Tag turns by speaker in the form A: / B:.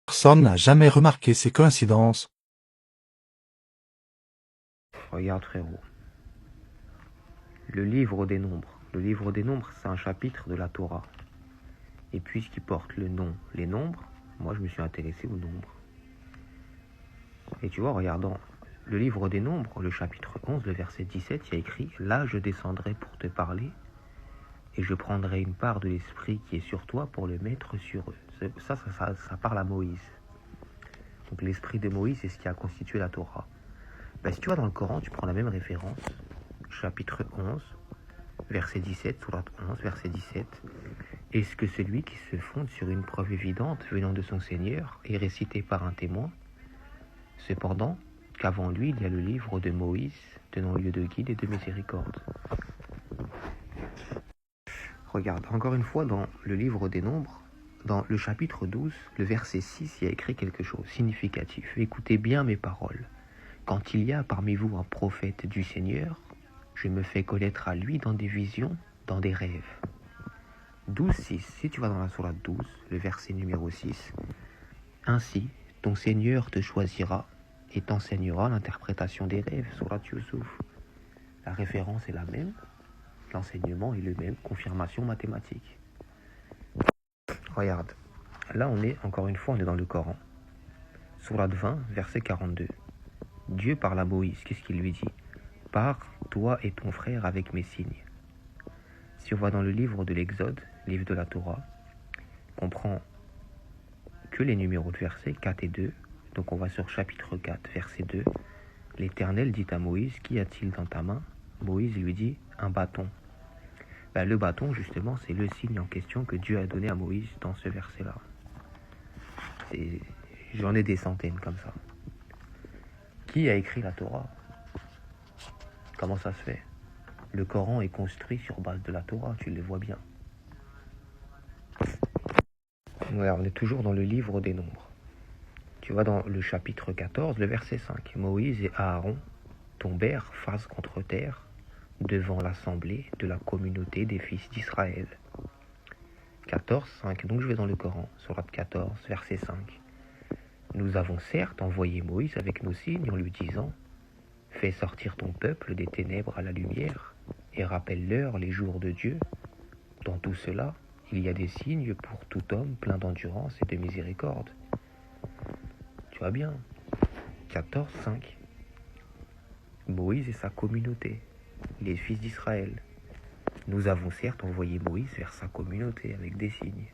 A: Personne n'a jamais remarqué ces coïncidences.
B: Regarde frérot, le livre des nombres. Le livre des nombres, c'est un chapitre de la Torah. Et puisqu'il porte le nom les nombres, moi je me suis intéressé aux nombres. Et tu vois, regardant le livre des nombres, le chapitre 11, le verset 17, il y a écrit « Là je descendrai pour te parler, et je prendrai une part de l'esprit qui est sur toi pour le mettre sur eux. » Ça parle à Moïse. Donc l'esprit de Moïse, c'est ce qui a constitué la Torah. Ben, si tu vas dans le Coran, tu prends la même référence, chapitre 11, verset 17, sourate 11, verset 17. « Est-ce que celui qui se fonde sur une preuve évidente venant de son Seigneur est récité par un témoin? Cependant, qu'avant lui, il y a le livre de Moïse, tenant lieu de guide et de miséricorde. » Regarde, encore une fois, dans le livre des Nombres, dans le chapitre 12, le verset 6, il y a écrit quelque chose de significatif. « Écoutez bien mes paroles. Quand il y a parmi vous un prophète du Seigneur, je me fais connaître à lui dans des visions, dans des rêves. » 12.6, si tu vas dans la sourate 12, le verset numéro 6, « Ainsi, ton Seigneur te choisira et t'enseignera l'interprétation des rêves. » Sourate Yusuf. La référence est la même, l'enseignement est le même, confirmation mathématique. Regarde, là on est, encore une fois, on est dans le Coran. Sourate 20, verset 42. Dieu parle à Moïse, qu'est-ce qu'il lui dit? « Pars, toi et ton frère, avec mes signes. » Si on va dans le livre de l'Exode, livre de la Torah, on prend que les numéros de versets 4 et 2. Donc on va sur chapitre 4, verset 2. L'Éternel dit à Moïse, « Qu'y a-t-il dans ta main ?» Moïse lui dit, « Un bâton. » Ben, le bâton, justement, c'est le signe en question que Dieu a donné à Moïse dans ce verset-là. J'en ai des centaines comme ça. Qui a écrit la Torah? Comment ça se fait? Le Coran est construit sur base de la Torah, tu le vois bien. Ouais, on est toujours dans le livre des nombres. Tu vas dans le chapitre 14, le verset 5. Moïse et Aaron tombèrent face contre terre devant l'assemblée de la communauté des fils d'Israël. 14, 5. Donc je vais dans le Coran, sourate 14, verset 5. Nous avons certes envoyé Moïse avec nos signes en lui disant « Fais sortir ton peuple des ténèbres à la lumière et rappelle-leur les jours de Dieu. Dans tout cela, il y a des signes pour tout homme plein d'endurance et de miséricorde. » Tu vois bien. 14, 5. Moïse et sa communauté, les fils d'Israël. Nous avons certes envoyé Moïse vers sa communauté avec des signes.